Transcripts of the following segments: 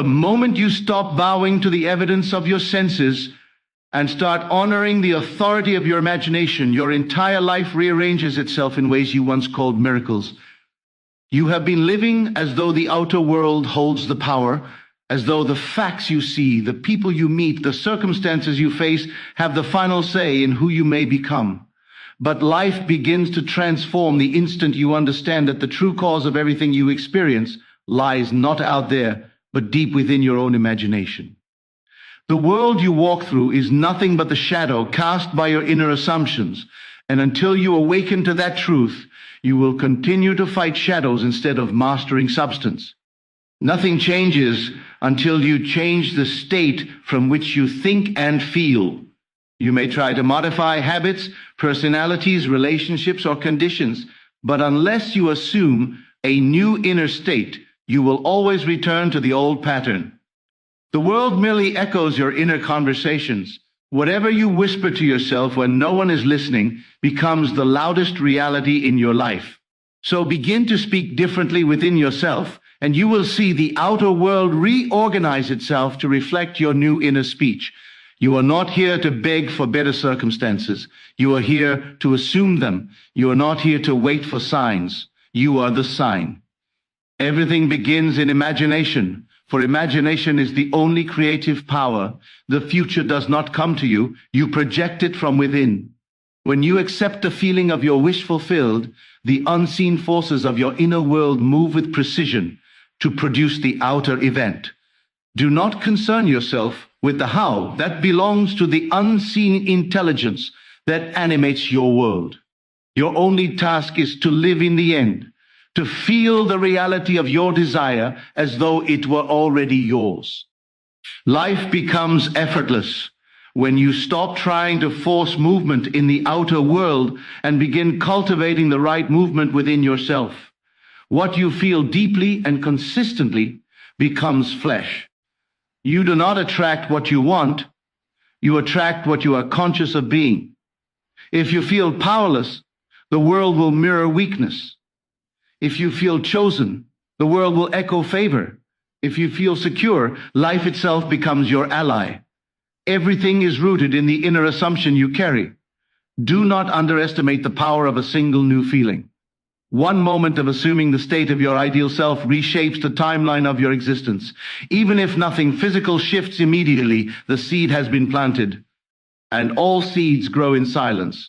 The moment you stop bowing to the evidence of your senses and start honoring the authority of your imagination, your entire life rearranges itself in ways you once called miracles. You have been living as though the outer world holds the power, as though the facts you see, the people you meet, the circumstances you face have the final say in who you may become. But life begins to transform the instant you understand that the true cause of everything you experience lies not out there, but deep within your own imagination. The world you walk through is nothing but the shadow cast by your inner assumptions, and until you awaken to that truth, you will continue to fight shadows instead of mastering substance. Nothing changes until you change the state from which you think and feel. You may try to modify habits, personalities, relationships, or conditions, but unless you assume a new inner state, you will always return to the old pattern. The world merely echoes your inner conversations. Whatever you whisper to yourself when no one is listening becomes the loudest reality in your life. So begin to speak differently within yourself, and you will see the outer world reorganize itself to reflect your new inner speech. You are not here to beg for better circumstances. You are here to assume them. You are not here to wait for signs. You are the sign. Everything begins in imagination, for imagination is the only creative power. The future does not come to you. You project it from within. When you accept the feeling of your wish fulfilled, the unseen forces of your inner world move with precision to produce the outer event. Do not concern yourself with the how. That belongs to the unseen intelligence that animates your world. Your only task is to live in the end, to feel the reality of your desire as though it were already yours. Life becomes effortless when you stop trying to force movement in the outer world and begin cultivating the right movement within yourself. What you feel deeply and consistently becomes flesh. You do not attract what you want, you attract what you are conscious of being. If you feel powerless, the world will mirror weakness. If you feel chosen, the world will echo favor. If you feel secure, life itself becomes your ally. Everything is rooted in the inner assumption you carry. Do not underestimate the power of a single new feeling. One moment of assuming the state of your ideal self reshapes the timeline of your existence. Even if nothing physical shifts immediately, the seed has been planted. And all seeds grow in silence.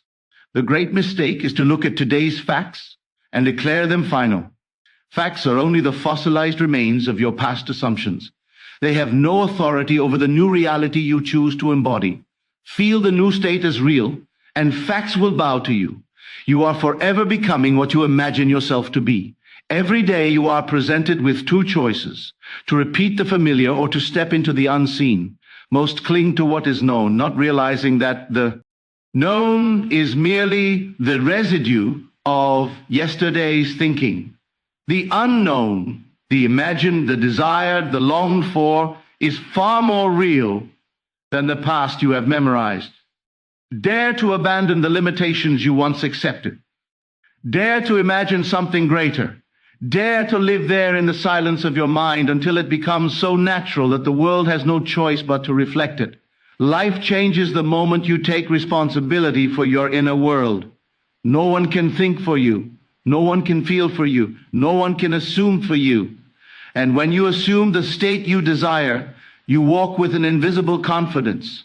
The great mistake is to look at today's facts and declare them final. Facts are only the fossilized remains of your past assumptions. They have no authority over the new reality you choose to embody. Feel the new state as real, and facts will bow to you. You are forever becoming what you imagine yourself to be. Every day you are presented with two choices: to repeat the familiar or to step into the unseen. Most cling to what is known, not realizing that the known is merely the residue of yesterday's thinking. The unknown, the imagined, the desired, the longed for, is far more real than the past you have memorized. Dare to abandon the limitations you once accepted. Dare to imagine something greater. Dare to live there in the silence of your mind until it becomes so natural that the world has no choice but to reflect it. Life changes the moment you take responsibility for your inner world. No one can think for you. No one can feel for you. No one can assume for you. And when you assume the state you desire, you walk with an invisible confidence.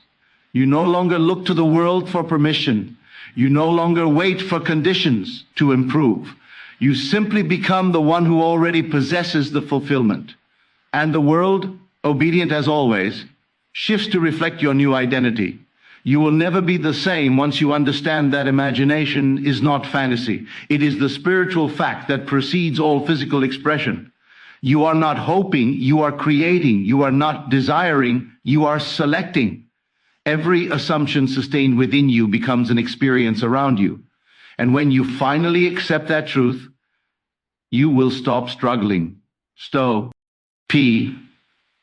You no longer look to the world for permission. You no longer wait for conditions to improve. You simply become the one who already possesses the fulfillment. And the world, obedient as always, shifts to reflect your new identity. You will never be the same once you understand that imagination is not fantasy. It is the spiritual fact that precedes all physical expression. You are not hoping, you are creating. You are not desiring, you are selecting. Every assumption sustained within you becomes an experience around you. And when you finally accept that truth, you will stop struggling.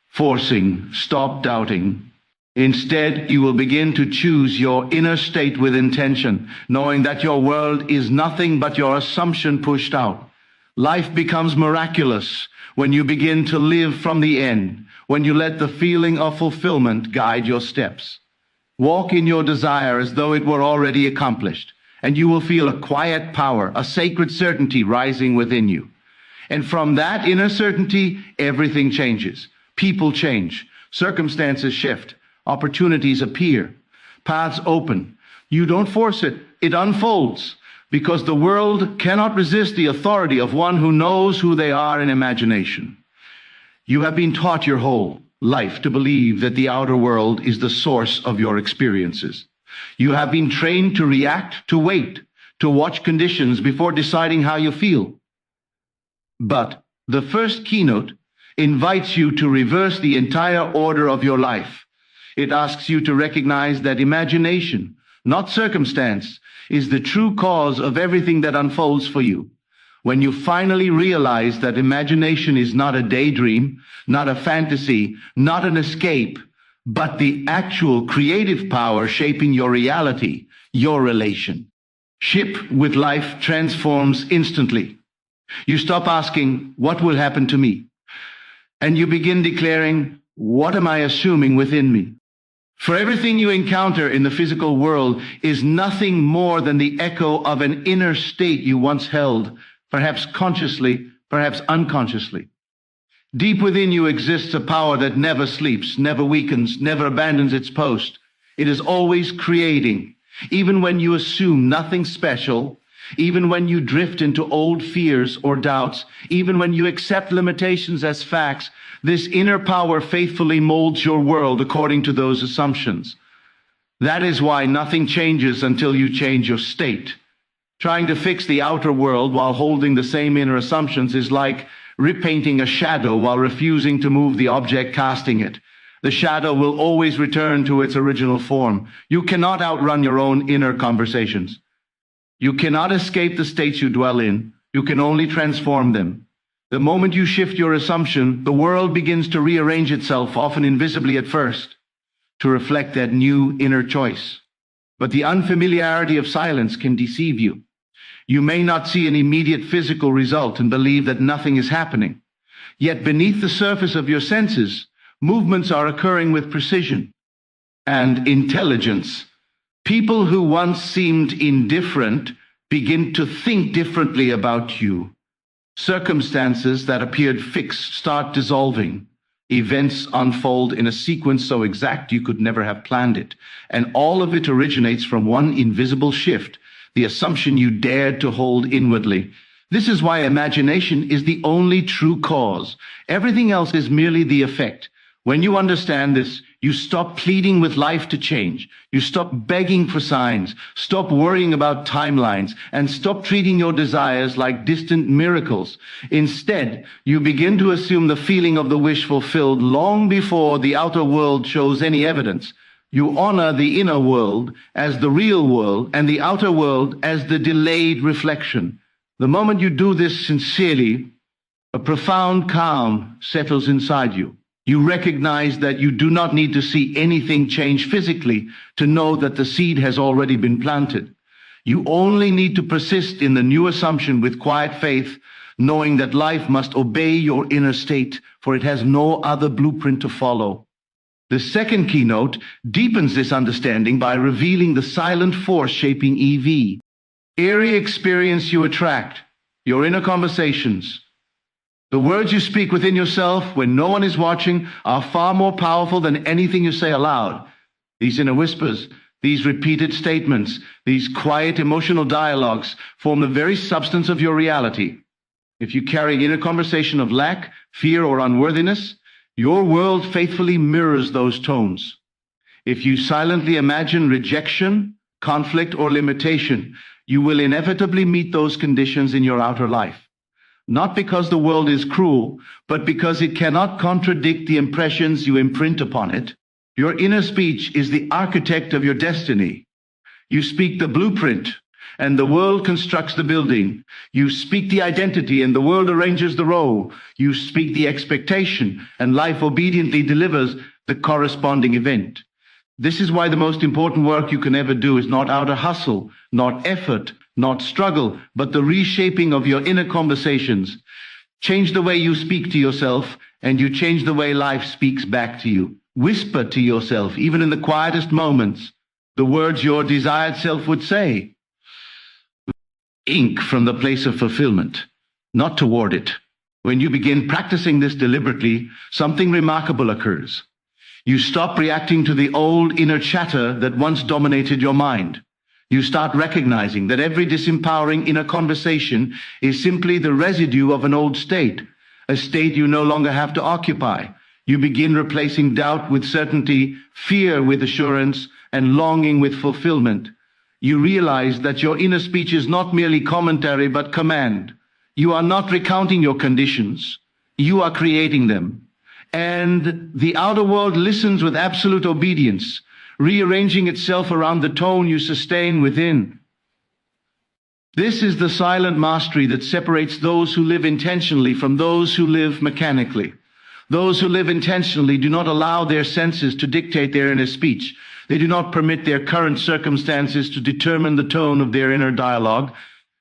Forcing. Stop doubting. Instead, you will begin to choose your inner state with intention, knowing that your world is nothing but your assumption pushed out. Life becomes miraculous when you begin to live from the end, when you let the feeling of fulfillment guide your steps. Walk in your desire as though it were already accomplished, and you will feel a quiet power, a sacred certainty rising within you. And from that inner certainty, everything changes. People change. Circumstances shift. Opportunities appear. Paths open. You don't force it. It unfolds. Because the world cannot resist the authority of one who knows who they are in imagination. You have been taught your whole life to believe that the outer world is the source of your experiences. You have been trained to react, to wait, to watch conditions before deciding how you feel. But the first keynote invites you to reverse the entire order of your life. It asks you to recognize that imagination, not circumstance, is the true cause of everything that unfolds for you. When you finally realize that imagination is not a daydream, not a fantasy, not an escape, but the actual creative power shaping your reality, your relationship with life transforms instantly. You stop asking, what will happen to me? And you begin declaring, what am I assuming within me? For everything you encounter in the physical world is nothing more than the echo of an inner state you once held, perhaps consciously, perhaps unconsciously. Deep within you exists a power that never sleeps, never weakens, never abandons its post. It is always creating, even when you assume nothing special, even when you drift into old fears or doubts, even when you accept limitations as facts. This inner power faithfully molds your world according to those assumptions. That is why nothing changes until you change your state. Trying to fix the outer world while holding the same inner assumptions is like repainting a shadow while refusing to move the object casting it. The shadow will always return to its original form. You cannot outrun your own inner conversations. You cannot escape the states you dwell in. You can only transform them. The moment you shift your assumption, the world begins to rearrange itself, often invisibly at first, to reflect that new inner choice. But the unfamiliarity of silence can deceive you. You may not see an immediate physical result and believe that nothing is happening. Yet beneath the surface of your senses, movements are occurring with precision and intelligence. People who once seemed indifferent begin to think differently about you. Circumstances that appeared fixed start dissolving. Events unfold in a sequence so exact you could never have planned it. And all of it originates from one invisible shift, the assumption you dared to hold inwardly. This is why imagination is the only true cause. Everything else is merely the effect. When you understand this, you stop pleading with life to change. You stop begging for signs, stop worrying about timelines, and stop treating your desires like distant miracles. Instead, you begin to assume the feeling of the wish fulfilled long before the outer world shows any evidence. You honor the inner world as the real world and the outer world as the delayed reflection. The moment you do this sincerely, a profound calm settles inside you. You recognize that you do not need to see anything change physically to know that the seed has already been planted. You only need to persist in the new assumption with quiet faith, knowing that life must obey your inner state, for it has no other blueprint to follow. The second keynote deepens this understanding by revealing the silent force shaping EV. Every experience you attract, your inner conversations, the words you speak within yourself when no one is watching are far more powerful than anything you say aloud. These inner whispers, these repeated statements, these quiet emotional dialogues form the very substance of your reality. If you carry inner conversation of lack, fear, or unworthiness, your world faithfully mirrors those tones. If you silently imagine rejection, conflict, or limitation, you will inevitably meet those conditions in your outer life. Not because the world is cruel, but because it cannot contradict the impressions you imprint upon it. Your inner speech is the architect of your destiny. You speak the blueprint, and the world constructs the building. You speak the identity, and the world arranges the role. You speak the expectation, and life obediently delivers the corresponding event. This is why the most important work you can ever do is not outer hustle, not effort, not struggle, but the reshaping of your inner conversations. Change the way you speak to yourself, and you change the way life speaks back to you. Whisper to yourself, even in the quietest moments, the words your desired self would say. Ink from the place of fulfillment, not toward it. When you begin practicing this deliberately, something remarkable occurs. You stop reacting to the old inner chatter that once dominated your mind. You start recognizing that every disempowering inner conversation is simply the residue of an old state, a state you no longer have to occupy. You begin replacing doubt with certainty, fear with assurance, and longing with fulfillment. You realize that your inner speech is not merely commentary but command. You are not recounting your conditions. You are creating them. And the outer world listens with absolute obedience, rearranging itself around the tone you sustain within. This is the silent mastery that separates those who live intentionally from those who live mechanically. Those who live intentionally do not allow their senses to dictate their inner speech. They do not permit their current circumstances to determine the tone of their inner dialogue.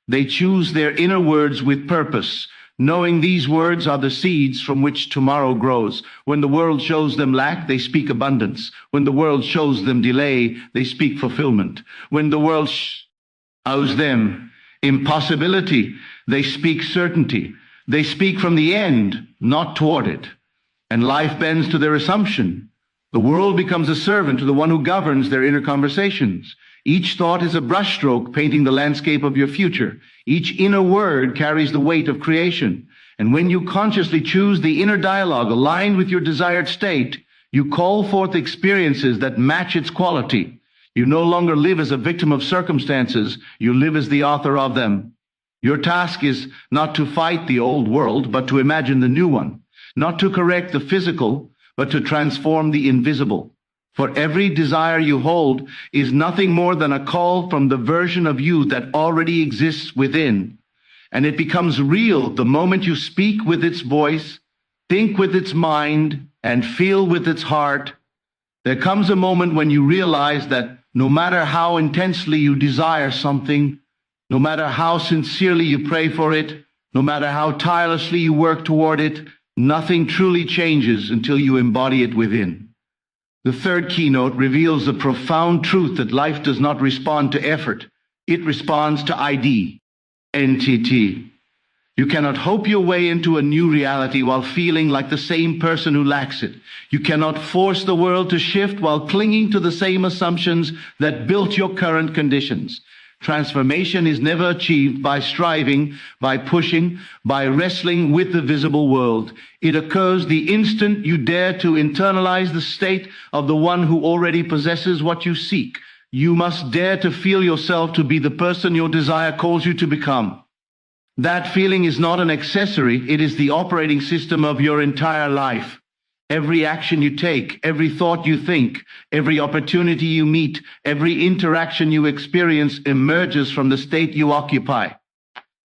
They choose their inner words with purpose, knowing these words are the seeds from which tomorrow grows. When the world shows them lack, they speak abundance. When the world shows them delay, they speak fulfillment. When the world shows them impossibility, they speak certainty. They speak from the end, not toward it. And life bends to their assumption. The world becomes a servant to the one who governs their inner conversations. Each thought is a brushstroke painting the landscape of your future. Each inner word carries the weight of creation. And when you consciously choose the inner dialogue aligned with your desired state, you call forth experiences that match its quality. You no longer live as a victim of circumstances. You live as the author of them. Your task is not to fight the old world, but to imagine the new one. Not to correct the physical, but to transform the invisible. For every desire you hold is nothing more than a call from the version of you that already exists within. And it becomes real the moment you speak with its voice, think with its mind, and feel with its heart. There comes a moment when you realize that no matter how intensely you desire something, no matter how sincerely you pray for it, no matter how tirelessly you work toward it, nothing truly changes until you embody it within. The third keynote reveals the profound truth that life does not respond to effort. It responds to ID, NTT. You cannot hope your way into a new reality while feeling like the same person who lacks it. You cannot force the world to shift while clinging to the same assumptions that built your current conditions. Transformation is never achieved by striving, by pushing, by wrestling with the visible world. It occurs the instant you dare to internalize the state of the one who already possesses what you seek. You must dare to feel yourself to be the person your desire calls you to become. That feeling is not an accessory, it is the operating system of your entire life. Every action you take, every thought you think, every opportunity you meet, every interaction you experience emerges from the state you occupy.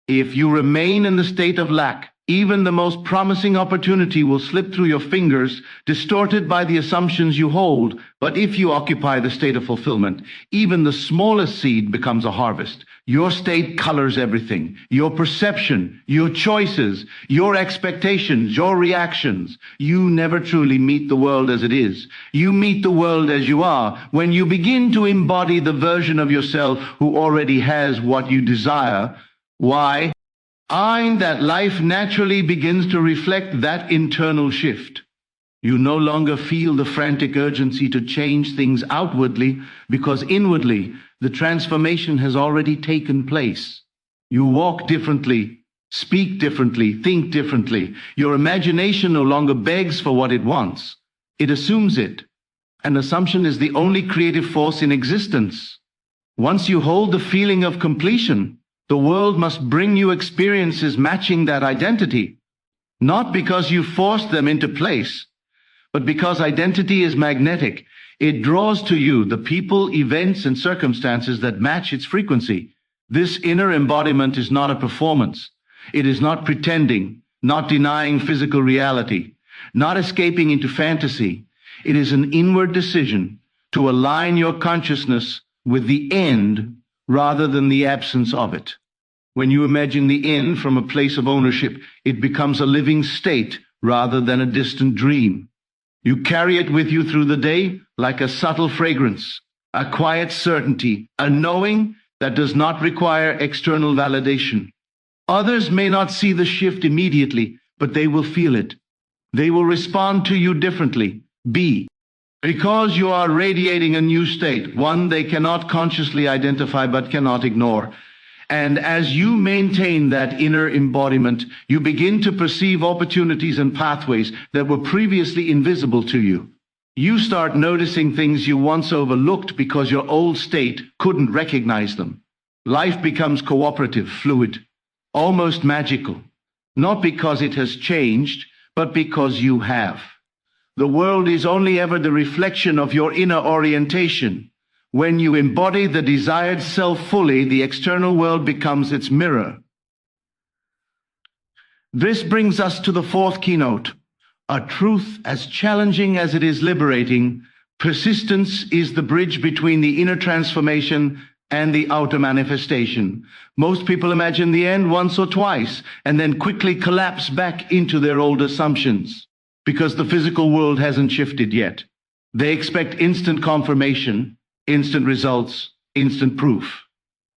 If you remain in the state of lack, even the most promising opportunity will slip through your fingers, distorted by the assumptions you hold. But if you occupy the state of fulfillment, even the smallest seed becomes a harvest. Your state colors everything. Your perception, your choices, your expectations, your reactions. You never truly meet the world as it is. You meet the world as you are when you begin to embody the version of yourself who already has what you desire. Why? That life naturally begins to reflect that internal shift. You no longer feel the frantic urgency to change things outwardly because inwardly the transformation has already taken place. You walk differently, speak differently, think differently. Your imagination no longer begs for what it wants. It assumes it. An assumption is the only creative force in existence. Once you hold the feeling of completion, the world must bring you experiences matching that identity, not because you forced them into place, but because identity is magnetic. It draws to you the people, events, and circumstances that match its frequency. This inner embodiment is not a performance. It is not pretending, not denying physical reality, not escaping into fantasy. It is an inward decision to align your consciousness with the end rather than the absence of it. When you imagine the end from a place of ownership, it becomes a living state rather than a distant dream. You carry it with you through the day like a subtle fragrance, a quiet certainty, a knowing that does not require external validation. Others may not see the shift immediately, but they will feel it. They will respond to you differently. B. Because you are radiating a new state, one they cannot consciously identify but cannot ignore. And as you maintain that inner embodiment, you begin to perceive opportunities and pathways that were previously invisible to you. You start noticing things you once overlooked because your old state couldn't recognize them. Life becomes cooperative, fluid, almost magical, not because it has changed, but because you have. The world is only ever the reflection of your inner orientation. When you embody the desired self fully, the external world becomes its mirror. This brings us to the fourth keynote. A truth as challenging as it is liberating, persistence is the bridge between the inner transformation and the outer manifestation. Most people imagine the end once or twice and then quickly collapse back into their old assumptions because the physical world hasn't shifted yet. They expect instant confirmation, instant results, instant proof.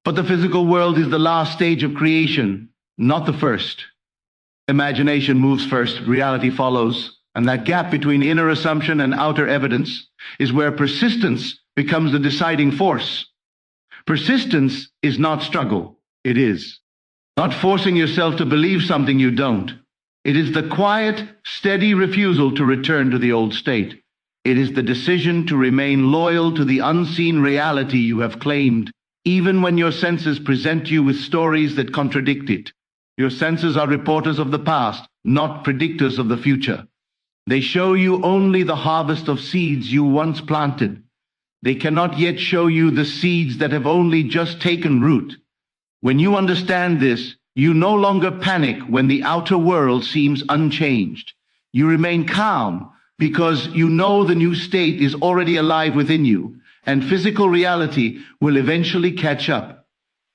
But the physical world is the last stage of creation, not the first. Imagination moves first, reality follows, and that gap between inner assumption and outer evidence is where persistence becomes the deciding force. Persistence is not struggle, it is. Not forcing yourself to believe something you don't. It is the quiet, steady refusal to return to the old state. It is the decision to remain loyal to the unseen reality you have claimed, even when your senses present you with stories that contradict it. Your senses are reporters of the past, not predictors of the future. They show you only the harvest of seeds you once planted. They cannot yet show you the seeds that have only just taken root. When you understand this, you no longer panic when the outer world seems unchanged. You remain calm because you know the new state is already alive within you, and physical reality will eventually catch up.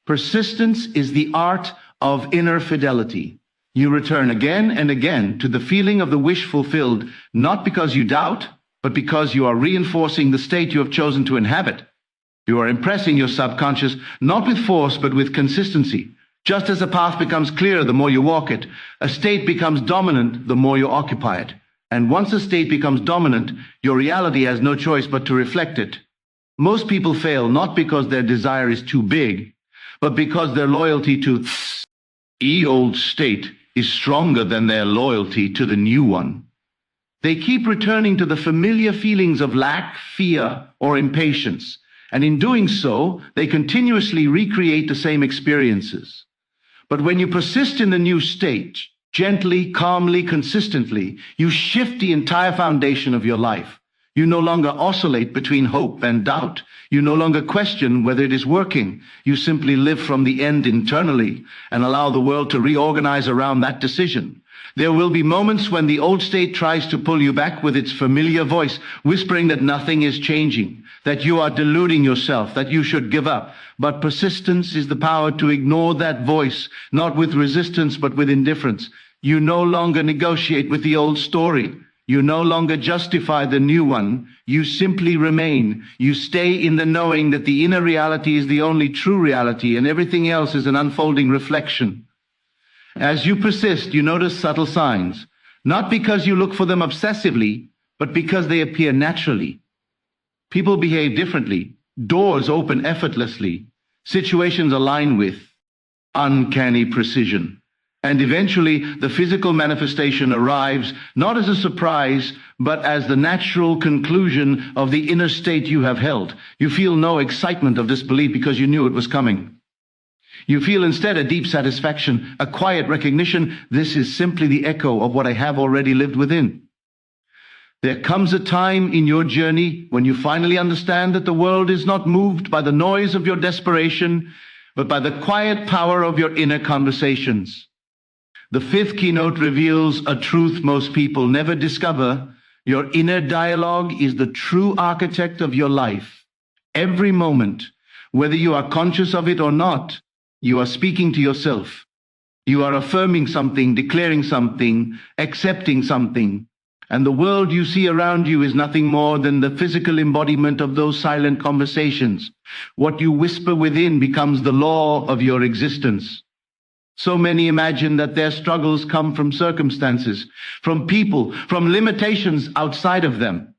Persistence is the art of inner fidelity. You return again and again to the feeling of the wish fulfilled, not because you doubt, but because you are reinforcing the state you have chosen to inhabit. You are impressing your subconscious, not with force, but with consistency. Just as a path becomes clear the more you walk it, a state becomes dominant the more you occupy it. And once a state becomes dominant, your reality has no choice but to reflect it. Most people fail not because their desire is too big, but because their loyalty to the old state is stronger than their loyalty to the new one. They keep returning to the familiar feelings of lack, fear, or impatience, and in doing so, they continuously recreate the same experiences. But when you persist in the new state, gently, calmly, consistently, you shift the entire foundation of your life. You no longer oscillate between hope and doubt. You no longer question whether it is working. You simply live from the end internally and allow the world to reorganize around that decision. There will be moments when the old state tries to pull you back with its familiar voice, whispering that nothing is changing, that you are deluding yourself, that you should give up. But persistence is the power to ignore that voice, not with resistance, but with indifference. You no longer negotiate with the old story. You no longer justify the new one. You simply remain. You stay in the knowing that the inner reality is the only true reality and everything else is an unfolding reflection. As you persist, you notice subtle signs, not because you look for them obsessively, but because they appear naturally. People behave differently. Doors open effortlessly. Situations align with uncanny precision. And eventually, the physical manifestation arrives not as a surprise, but as the natural conclusion of the inner state you have held. You feel no excitement of disbelief because you knew it was coming. You feel instead a deep satisfaction, a quiet recognition. This is simply the echo of what I have already lived within. There comes a time in your journey when you finally understand that the world is not moved by the noise of your desperation, but by the quiet power of your inner conversations. The fifth keynote reveals a truth most people never discover. Your inner dialogue is the true architect of your life. Every moment, whether you are conscious of it or not, you are speaking to yourself. You are affirming something, declaring something, accepting something. And the world you see around you is nothing more than the physical embodiment of those silent conversations. What you whisper within becomes the law of your existence. So many imagine that their struggles come from circumstances, from people, from limitations outside of them.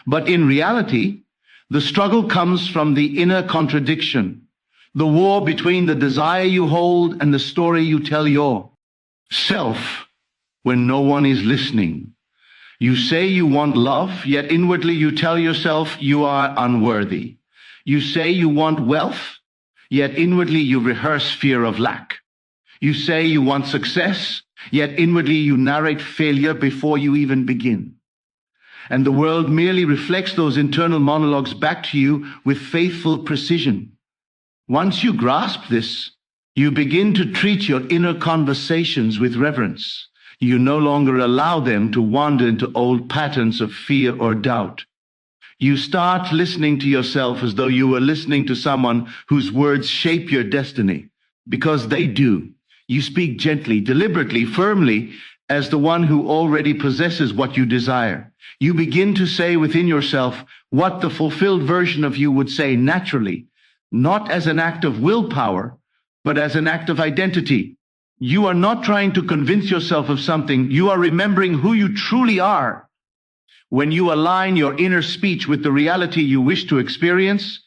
But in reality, the struggle comes from the inner contradiction, the war between the desire you hold and the story you tell yourself when no one is listening. You say you want love, yet inwardly you tell yourself you are unworthy. You say you want wealth, yet inwardly you rehearse fear of lack. You say you want success, yet inwardly you narrate failure before you even begin. And the world merely reflects those internal monologues back to you with faithful precision. Once you grasp this, you begin to treat your inner conversations with reverence. You no longer allow them to wander into old patterns of fear or doubt. You start listening to yourself as though you were listening to someone whose words shape your destiny, because they do. You speak gently, deliberately, firmly, as the one who already possesses what you desire. You begin to say within yourself what the fulfilled version of you would say naturally, not as an act of willpower, but as an act of identity. You are not trying to convince yourself of something. You are remembering who you truly are. When you align your inner speech with the reality you wish to experience,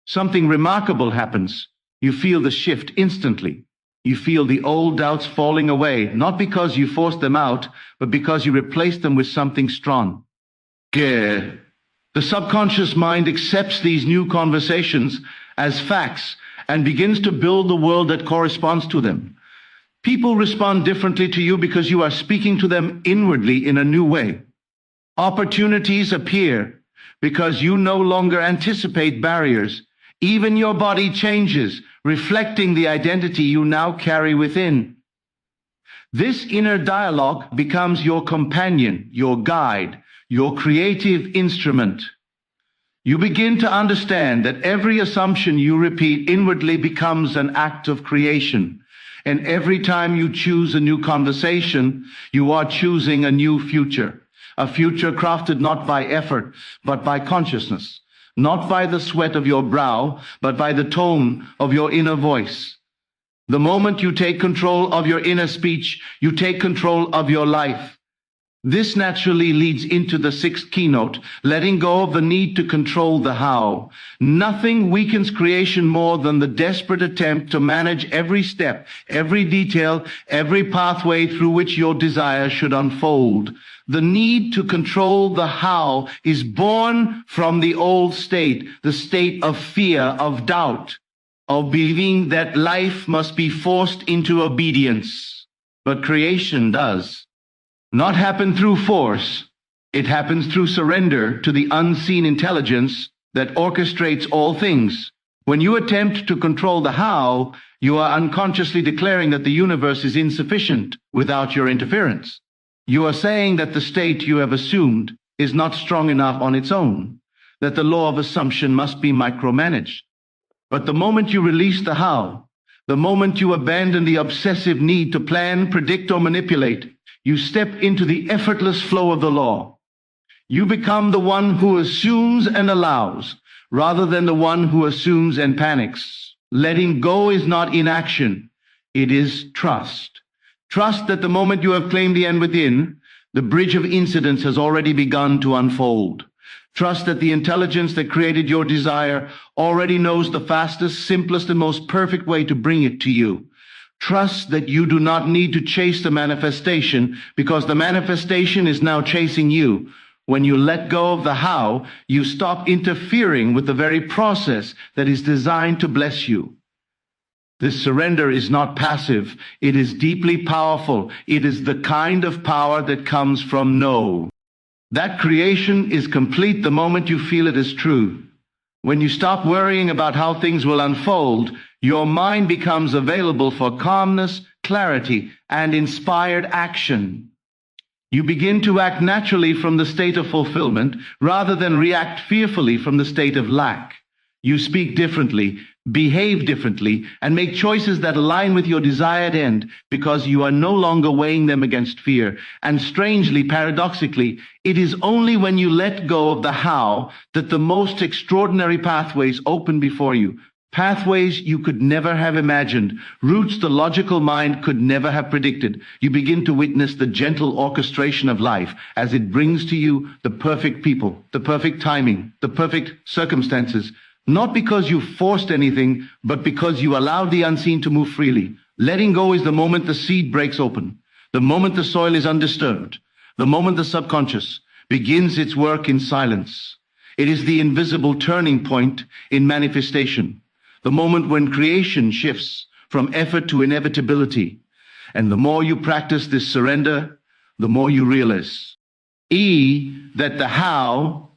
something remarkable happens. You feel the shift instantly. You feel the old doubts falling away, not because you forced them out, but because you replaced them with something strong. The subconscious mind accepts these new conversations as facts and begins to build the world that corresponds to them. People respond differently to you because you are speaking to them inwardly in a new way. Opportunities appear because you no longer anticipate barriers. Even your body changes, reflecting the identity you now carry within. This inner dialogue becomes your companion, your guide, your creative instrument. You begin to understand that every assumption you repeat inwardly becomes an act of creation. And every time you choose a new conversation, you are choosing a new future. A future crafted not by effort, but by consciousness. Not by the sweat of your brow, but by the tone of your inner voice. The moment you take control of your inner speech, you take control of your life. This naturally leads into the sixth keynote, letting go of the need to control the how. Nothing weakens creation more than the desperate attempt to manage every step, every detail, every pathway through which your desire should unfold. The need to control the how is born from the old state, the state of fear, of doubt, of believing that life must be forced into obedience. But creation does not happen through force. It happens through surrender to the unseen intelligence that orchestrates all things. When you attempt to control the how, you are unconsciously declaring that the universe is insufficient without your interference. You are saying that the state you have assumed is not strong enough on its own, that the law of assumption must be micromanaged. But the moment you release the how, the moment you abandon the obsessive need to plan, predict, or manipulate, you step into the effortless flow of the law. You become the one who assumes and allows, rather than the one who assumes and panics. Letting go is not inaction, it is trust. Trust that the moment you have claimed the end within, the bridge of incidents has already begun to unfold. Trust that the intelligence that created your desire already knows the fastest, simplest, and most perfect way to bring it to you. Trust that you do not need to chase the manifestation because the manifestation is now chasing you. When you let go of the how, you stop interfering with the very process that is designed to bless you. This surrender is not passive. It is deeply powerful. It is the kind of power that comes from no. That creation is complete the moment you feel it is true. When you stop worrying about how things will unfold, your mind becomes available for calmness, clarity, and inspired action. You begin to act naturally from the state of fulfillment rather than react fearfully from the state of lack. You speak differently, behave differently, and make choices that align with your desired end, because you are no longer weighing them against fear. And strangely, paradoxically, it is only when you let go of the how that the most extraordinary pathways open before you. Pathways you could never have imagined, routes the logical mind could never have predicted. You begin to witness the gentle orchestration of life as it brings to you the perfect people, the perfect timing, the perfect circumstances, not because you forced anything, but because you allowed the unseen to move freely. Letting go is the moment the seed breaks open, the moment the soil is undisturbed, the moment the subconscious begins its work in silence. It is the invisible turning point in manifestation, the moment when creation shifts from effort to inevitability. And the more you practice this surrender, the more you realize that the how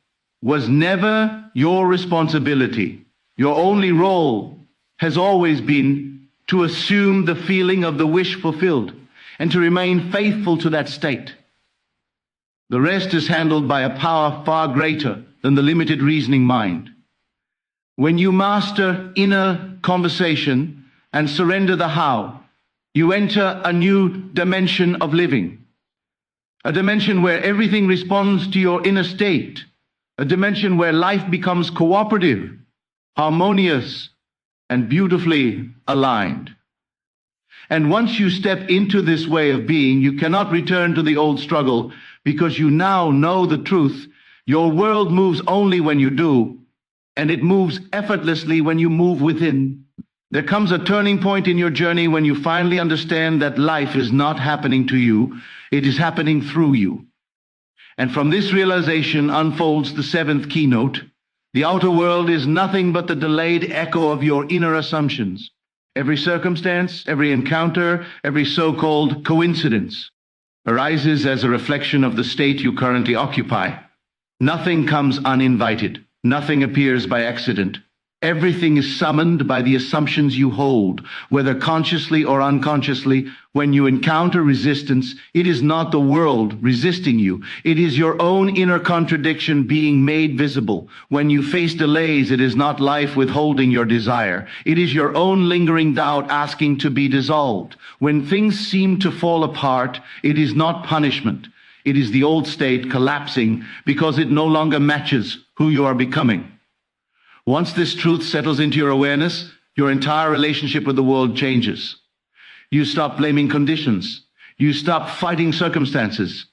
was never your responsibility. Your only role has always been to assume the feeling of the wish fulfilled and to remain faithful to that state. The rest is handled by a power far greater than the limited reasoning mind. When you master inner conversation and surrender the how, you enter a new dimension of living, a dimension where everything responds to your inner state, a dimension where life becomes cooperative, harmonious, and beautifully aligned. And once you step into this way of being, you cannot return to the old struggle, because you now know the truth. Your world moves only when you do, and it moves effortlessly when you move within. There comes a turning point in your journey when you finally understand that life is not happening to you, it is happening through you. And from this realization unfolds the seventh keynote. The outer world is nothing but the delayed echo of your inner assumptions. Every circumstance, every encounter, every so-called coincidence arises as a reflection of the state you currently occupy. Nothing comes uninvited. Nothing appears by accident. Everything is summoned by the assumptions you hold, whether consciously or unconsciously. When you encounter resistance, it is not the world resisting you. It is your own inner contradiction being made visible. When you face delays, it is not life withholding your desire. It is your own lingering doubt asking to be dissolved. When things seem to fall apart, it is not punishment. It is the old state collapsing because it no longer matches who you are becoming. Once this truth settles into your awareness, your entire relationship with the world changes. You stop blaming conditions. You stop fighting circumstances.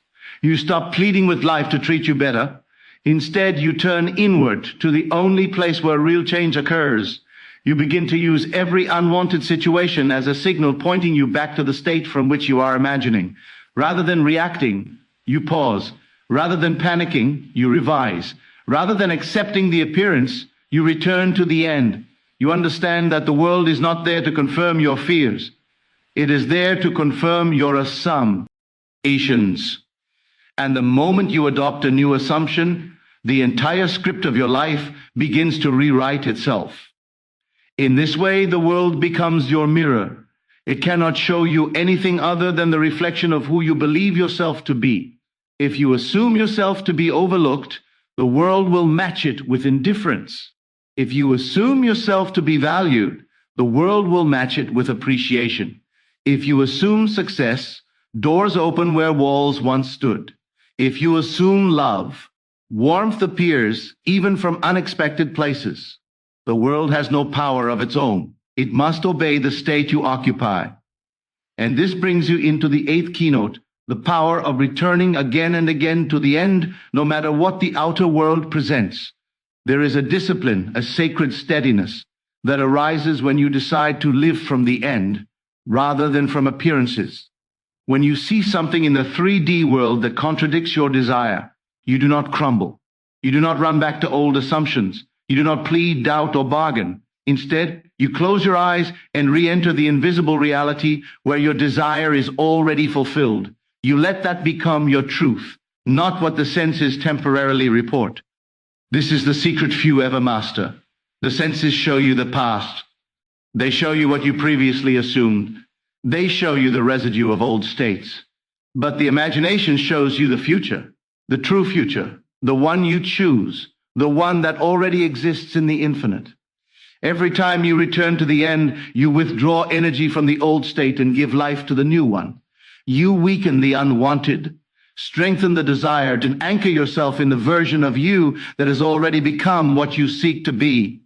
You stop pleading with life to treat you better. Instead, you turn inward to the only place where real change occurs. You begin to use every unwanted situation as a signal pointing you back to the state from which you are imagining. Rather than reacting, you pause. Rather than panicking, you revise. Rather than accepting the appearance, you return to the end. You understand that the world is not there to confirm your fears. It is there to confirm your assumptions. And the moment you adopt a new assumption, the entire script of your life begins to rewrite itself. In this way, the world becomes your mirror. It cannot show you anything other than the reflection of who you believe yourself to be. If you assume yourself to be overlooked, the world will match it with indifference. If you assume yourself to be valued, the world will match it with appreciation. If you assume success, doors open where walls once stood. If you assume love, warmth appears even from unexpected places. The world has no power of its own. It must obey the state you occupy. And this brings you into the eighth keynote, the power of returning again and again to the end, no matter what the outer world presents. There is a discipline, a sacred steadiness that arises when you decide to live from the end rather than from appearances. When you see something in the 3D world that contradicts your desire, you do not crumble. You do not run back to old assumptions. You do not plead, doubt, or bargain. Instead, you close your eyes and re-enter the invisible reality where your desire is already fulfilled. You let that become your truth, not what the senses temporarily report. This is the secret few ever master. The senses show you the past. They show you what you previously assumed. They show you the residue of old states. But the imagination shows you the future, the true future, the one you choose, the one that already exists in the infinite. Every time you return to the end, you withdraw energy from the old state and give life to the new one. You weaken the unwanted, strengthen the desired, and anchor yourself in the version of you that has already become what you seek to be.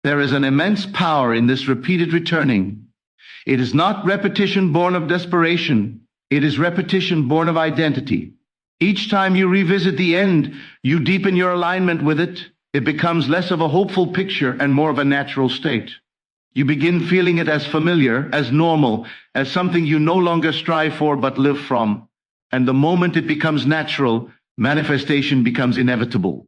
There is an immense power in this repeated returning. It is not repetition born of desperation. It is repetition born of identity. Each time you revisit the end, you deepen your alignment with it. It becomes less of a hopeful picture and more of a natural state. You begin feeling it as familiar, as normal, as something you no longer strive for but live from. And the moment it becomes natural, manifestation becomes inevitable.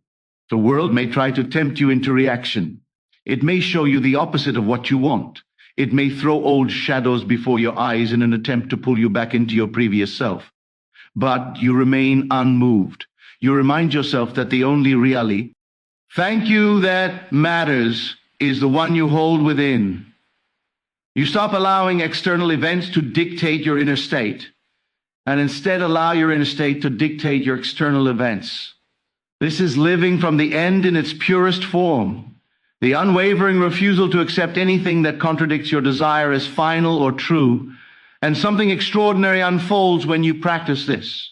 The world may try to tempt you into reaction. It may show you the opposite of what you want. It may throw old shadows before your eyes in an attempt to pull you back into your previous self. But you remain unmoved. You remind yourself that the only reality, thank you, that matters is the one you hold within. You stop allowing external events to dictate your inner state, and instead allow your inner state to dictate your external events. This is living from the end in its purest form. The unwavering refusal to accept anything that contradicts your desire as final or true, and something extraordinary unfolds when you practice this.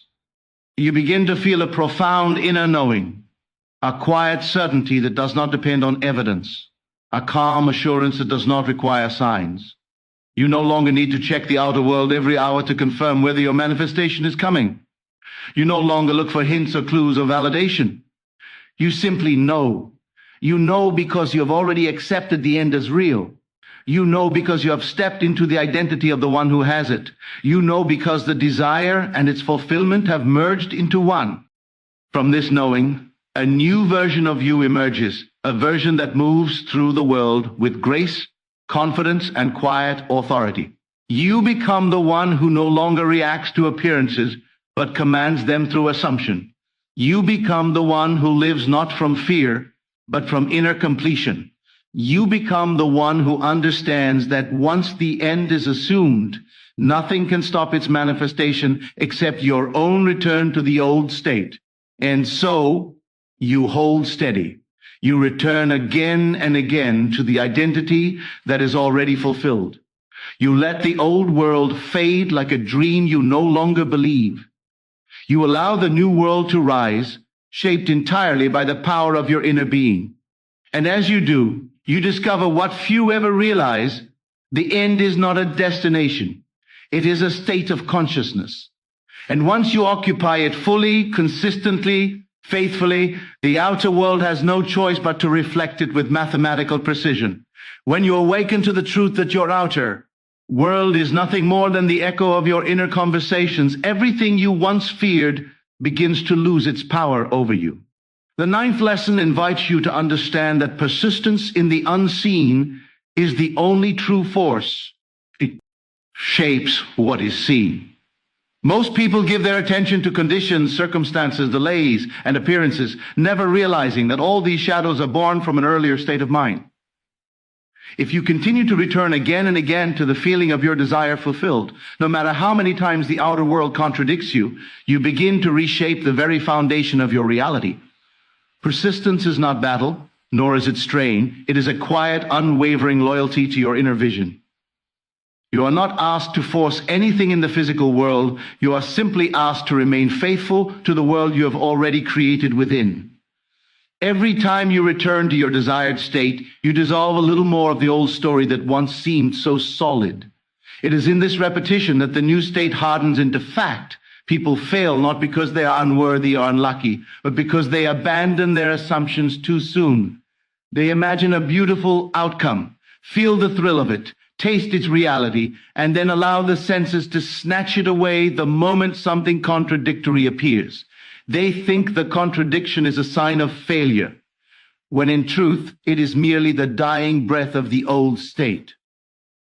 You begin to feel a profound inner knowing, a quiet certainty that does not depend on evidence, a calm assurance that does not require signs. You no longer need to check the outer world every hour to confirm whether your manifestation is coming. You no longer look for hints or clues or validation. You simply know. You know because you have already accepted the end as real. You know because you have stepped into the identity of the one who has it. You know because the desire and its fulfillment have merged into one. From this knowing, a new version of you emerges, a version that moves through the world with grace, confidence, and quiet authority. You become the one who no longer reacts to appearances, but commands them through assumption. You become the one who lives not from fear, but from inner completion. You become the one who understands that once the end is assumed, nothing can stop its manifestation except your own return to the old state. And so, you hold steady. You return again and again to the identity that is already fulfilled. You let the old world fade like a dream you no longer believe. You allow the new world to rise, shaped entirely by the power of your inner being. And as you do, you discover what few ever realize: the end is not a destination. It is a state of consciousness. And once you occupy it fully, consistently, faithfully, the outer world has no choice but to reflect it with mathematical precision. When you awaken to the truth that your outer world is nothing more than the echo of your inner conversations, everything you once feared begins to lose its power over you. The ninth lesson invites you to understand that persistence in the unseen is the only true force. It shapes what is seen. Most people give their attention to conditions, circumstances, delays, and appearances, never realizing that all these shadows are born from an earlier state of mind. If you continue to return again and again to the feeling of your desire fulfilled, no matter how many times the outer world contradicts you, you begin to reshape the very foundation of your reality. Persistence is not battle, nor is it strain. It is a quiet, unwavering loyalty to your inner vision. You are not asked to force anything in the physical world. You are simply asked to remain faithful to the world you have already created within. Every time you return to your desired state, you dissolve a little more of the old story that once seemed so solid. It is in this repetition that the new state hardens into fact. People fail not because they are unworthy or unlucky, but because they abandon their assumptions too soon. They imagine a beautiful outcome, feel the thrill of it, taste its reality, and then allow the senses to snatch it away the moment something contradictory appears. They think the contradiction is a sign of failure, when in truth it is merely the dying breath of the old state.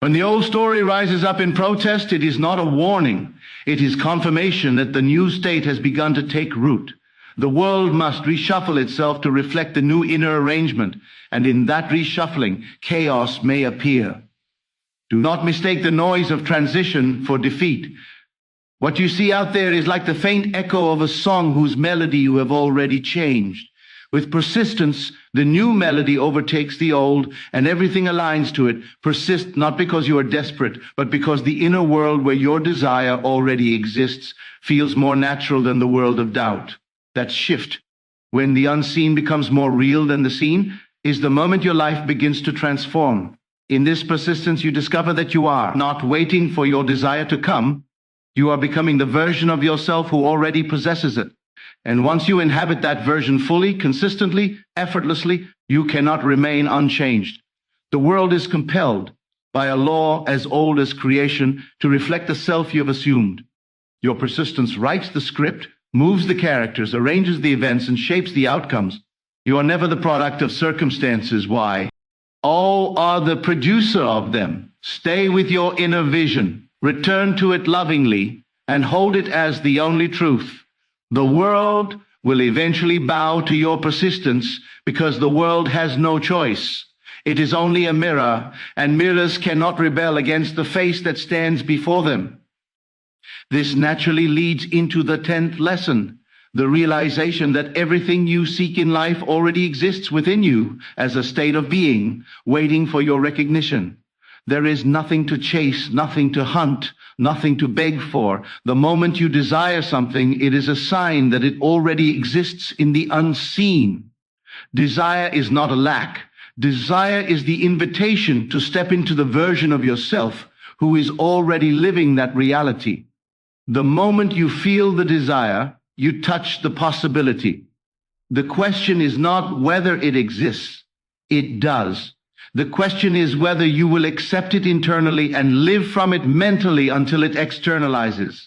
When the old story rises up in protest, it is not a warning. It is confirmation that the new state has begun to take root. The world must reshuffle itself to reflect the new inner arrangement, and in that reshuffling, chaos may appear. Do not mistake the noise of transition for defeat. What you see out there is like the faint echo of a song whose melody you have already changed. With persistence, the new melody overtakes the old, and everything aligns to it. Persist not because you are desperate, but because the inner world where your desire already exists feels more natural than the world of doubt. That shift, when the unseen becomes more real than the seen, is the moment your life begins to transform. In this persistence, you discover that you are not waiting for your desire to come. You are becoming the version of yourself who already possesses it. And once you inhabit that version fully, consistently, effortlessly, you cannot remain unchanged. The world is compelled by a law as old as creation to reflect the self you have assumed. Your persistence writes the script, moves the characters, arranges the events, and shapes the outcomes. You are never the product of circumstances. Why? All are the producer of them. Stay with your inner vision, return to it lovingly, and hold it as the only truth. The world will eventually bow to your persistence because the world has no choice. It is only a mirror, and mirrors cannot rebel against the face that stands before them. This naturally leads into the 10th lesson, the realization that everything you seek in life already exists within you as a state of being, waiting for your recognition. There is nothing to chase, nothing to hunt, nothing to beg for. The moment you desire something, it is a sign that it already exists in the unseen. Desire is not a lack. Desire is the invitation to step into the version of yourself who is already living that reality. The moment you feel the desire, you touch the possibility. The question is not whether it exists. It does. The question is whether you will accept it internally and live from it mentally until it externalizes.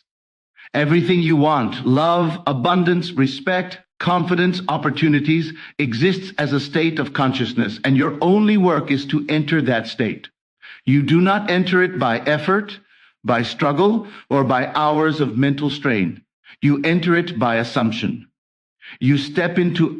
Everything you want, love, abundance, respect, confidence, opportunities, exists as a state of consciousness, and your only work is to enter that state. You do not enter it by effort, by struggle, or by hours of mental strain. You enter it by assumption. You step into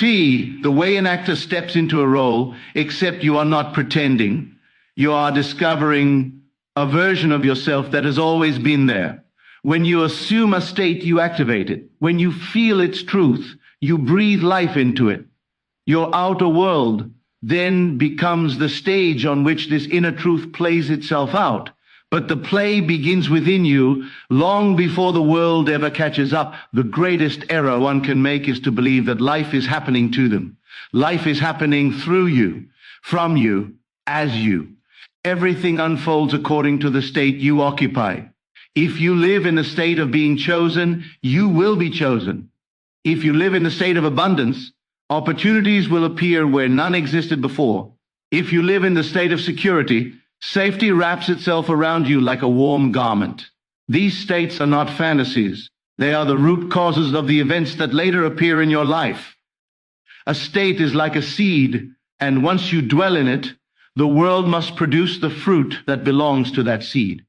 the way an actor steps into a role, except you are not pretending. You are discovering a version of yourself that has always been there. When you assume a state, you activate it. When you feel its truth, you breathe life into it. Your outer world then becomes the stage on which this inner truth plays itself out. But the play begins within you long before the world ever catches up. The greatest error one can make is to believe that life is happening to them. Life is happening through you, from you, as you. Everything unfolds according to the state you occupy. If you live in the state of being chosen, you will be chosen. If you live in the state of abundance, opportunities will appear where none existed before. If you live in the state of security, safety wraps itself around you like a warm garment. These states are not fantasies. They are the root causes of the events that later appear in your life. A state is like a seed, and once you dwell in it, the world must produce the fruit that belongs to that seed.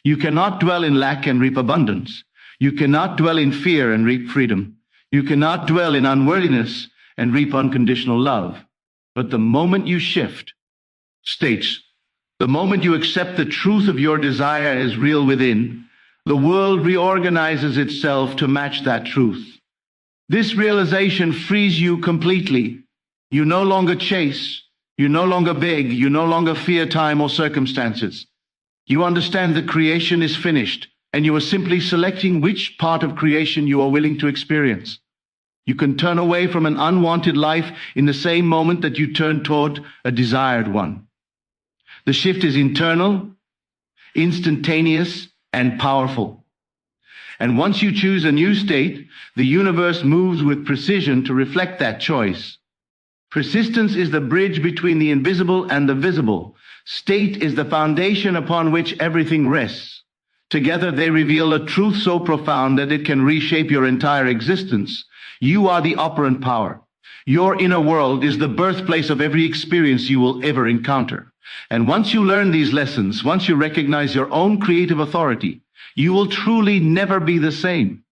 You cannot dwell in lack and reap abundance. You cannot dwell in fear and reap freedom. You cannot dwell in unworthiness and reap unconditional love. But the moment you shift states, the moment you accept the truth of your desire as real within, the world reorganizes itself to match that truth. This realization frees you completely. You no longer chase, you no longer beg, you no longer fear time or circumstances. You understand that creation is finished, and you are simply selecting which part of creation you are willing to experience. You can turn away from an unwanted life in the same moment that you turn toward a desired one. The shift is internal, instantaneous, and powerful. And once you choose a new state, the universe moves with precision to reflect that choice. Persistence is the bridge between the invisible and the visible. State is the foundation upon which everything rests. Together they reveal a truth so profound that it can reshape your entire existence. You are the operant power. Your inner world is the birthplace of every experience you will ever encounter. And once you learn these lessons, once you recognize your own creative authority, you will truly never be the same.